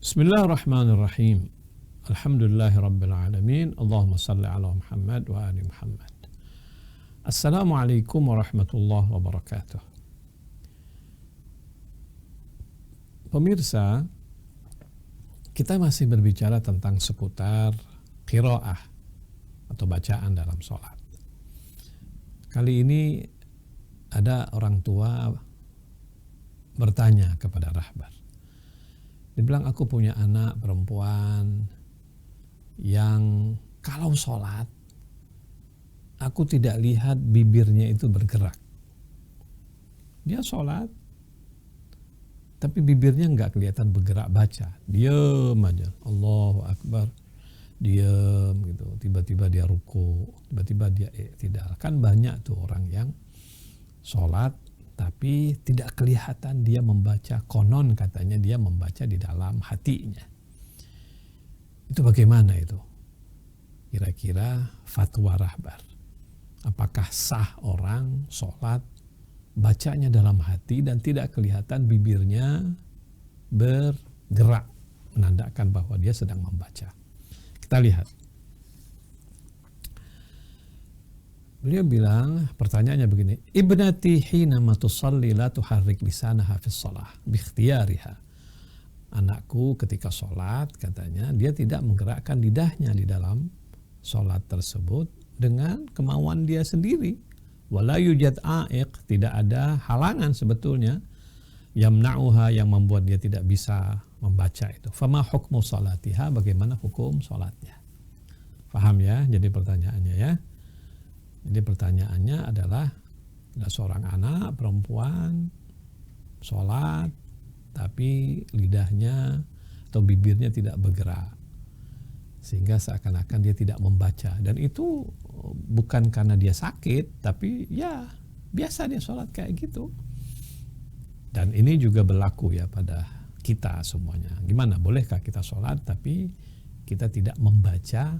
Bismillahirrahmanirrahim. Alhamdulillahirabbil alamin. Allahumma shalli ala Muhammad wa ali Muhammad. Assalamualaikum warahmatullahi wabarakatuh. Pemirsa, kita masih berbicara tentang seputar qiraah atau bacaan dalam sholat. Kali ini ada orang tua bertanya kepada rahbar. Dia bilang, aku punya anak perempuan yang kalau sholat, aku tidak lihat bibirnya itu bergerak. Dia sholat, tapi bibirnya nggak kelihatan bergerak baca. Diam aja, Allahu Akbar. Diam gitu. Tiba-tiba dia ruku, tiba-tiba dia iktidal. Kan banyak tuh orang yang sholat, tapi tidak kelihatan dia membaca, konon katanya dia membaca di dalam hatinya. Itu bagaimana itu? Kira-kira fatwa rahbar. Apakah sah orang sholat bacanya dalam hati dan tidak kelihatan bibirnya bergerak, menandakan bahwa dia sedang membaca? Kita lihat. Beliau bilang, pertanyaannya begini, ibnati hina ma tusalli la tuharrik lisanaha fi shalah bi ikhtiyariha. Anakku ketika sholat, katanya, dia tidak menggerakkan lidahnya di dalam sholat tersebut dengan kemauan dia sendiri. Wala yujad a'iq, tidak ada halangan sebetulnya, yamna'uha, yang membuat dia tidak bisa membaca itu. Fama hukmu sholatiha, bagaimana hukum sholatnya? Paham ya? Jadi pertanyaannya ya. Jadi pertanyaannya adalah, ada seorang anak perempuan sholat tapi lidahnya atau bibirnya tidak bergerak, sehingga seakan-akan dia tidak membaca. Dan itu bukan karena dia sakit, tapi ya biasa dia sholat kayak gitu. Dan ini juga berlaku ya pada kita semuanya. Gimana, bolehkah kita sholat tapi kita tidak membaca,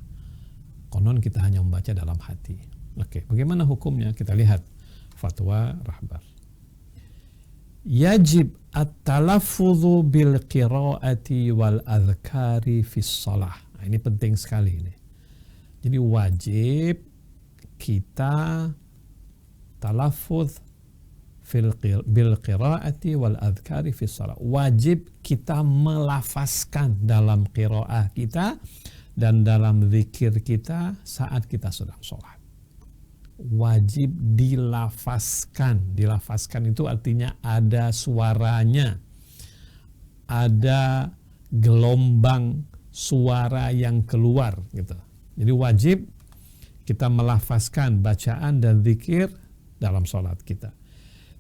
konon kita hanya membaca dalam hati? Oke, bagaimana hukumnya? Kita lihat fatwa rahbar. Yajib at-talaffudhu bil qiraati wal adhkari fis shalah. Nah, ini penting sekali ini. Jadi wajib kita talaffudz bil qiraati wal adhkari fis shalah. Wajib kita melafazkan dalam qiraah kita dan dalam zikir kita saat kita sedang sholat. Wajib dilafazkan. Dilafazkan itu artinya ada suaranya, ada gelombang suara yang keluar gitu. Jadi wajib kita melafazkan bacaan dan zikir dalam sholat kita.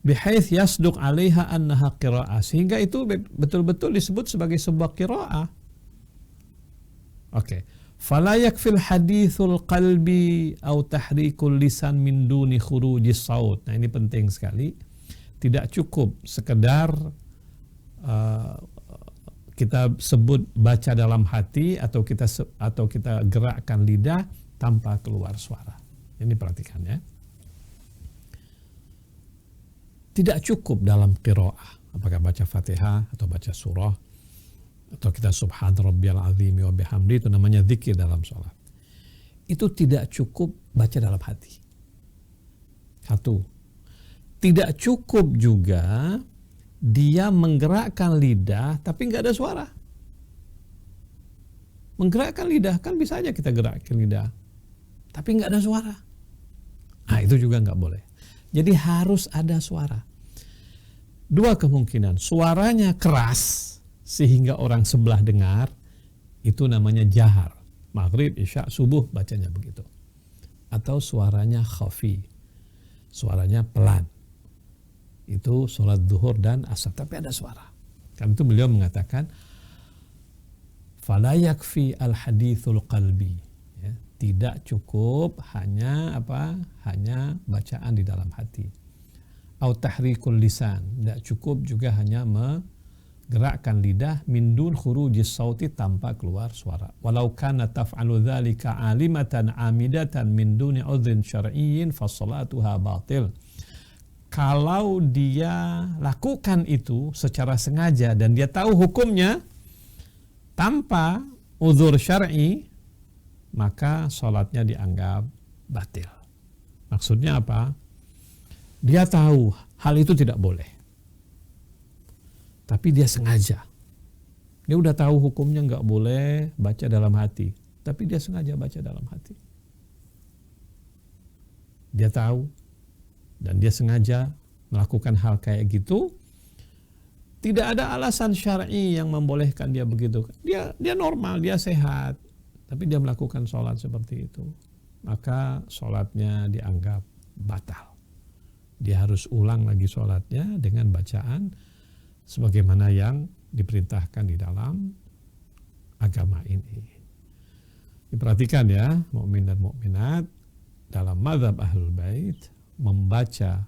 Bihaits yasduq 'alaiha annaha qiraah, sehingga itu betul-betul disebut sebagai sebuah qiraah. Oke. Fala yakfil hadithul qalbi au tahrikul lisan min duni khurujis saut. Nah, ini penting sekali. Tidak cukup sekedar kita sebut baca dalam hati atau kita gerakkan lidah tanpa keluar suara. Ini perhatikan ya. Tidak cukup dalam qiraah, apakah baca Fatihah atau baca surah atau kita subhan rabbiyal azimi wa bihamdi, itu namanya zikir dalam sholat. Itu tidak cukup baca dalam hati. Satu. Tidak cukup juga dia menggerakkan lidah tapi nggak ada suara. Menggerakkan lidah, kan bisa aja kita gerakkan lidah tapi nggak ada suara. Nah, itu juga nggak boleh. Jadi harus ada suara. Dua kemungkinan, suaranya keras sehingga orang sebelah dengar, itu namanya jahar. Maghrib, isya, subuh bacanya begitu. Atau suaranya khafi, suaranya pelan. Itu sholat zuhur dan asar, tapi ada suara. Karena itu beliau mengatakan, fala yakfi al hadithul qalbi. Ya, tidak cukup hanya bacaan di dalam hati. Au tahrikul lisan, tidak cukup juga hanya gerakkan lidah min dun khurujis sauti, tanpa keluar suara. Walau kana taf'alu dzalika alimatan amidatan min duni udhrin syar'iyyin fa shalatuha batil. Kalau dia lakukan itu secara sengaja dan dia tahu hukumnya, tanpa uzur syar'i, maka sholatnya dianggap batil. Maksudnya apa? Dia tahu hal itu tidak boleh, tapi dia sengaja. Dia udah tahu hukumnya nggak boleh baca dalam hati, tapi dia sengaja baca dalam hati. Dia tahu dan dia sengaja melakukan hal kayak gitu. Tidak ada alasan syar'i yang membolehkan dia begitu. Dia normal, dia sehat, tapi dia melakukan sholat seperti itu, maka sholatnya dianggap batal. Dia harus ulang lagi sholatnya dengan bacaan sebagaimana yang diperintahkan di dalam agama ini. Diperhatikan ya, mukmin dan mukminat, dalam mazhab Ahlul Bait membaca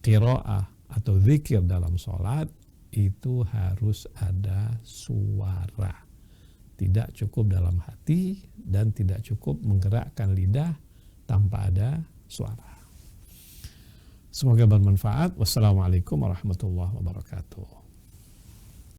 qiraah atau zikir dalam sholat itu harus ada suara. Tidak cukup dalam hati dan tidak cukup menggerakkan lidah tanpa ada suara. Semoga bermanfaat. Wassalamualaikum warahmatullahi wabarakatuh.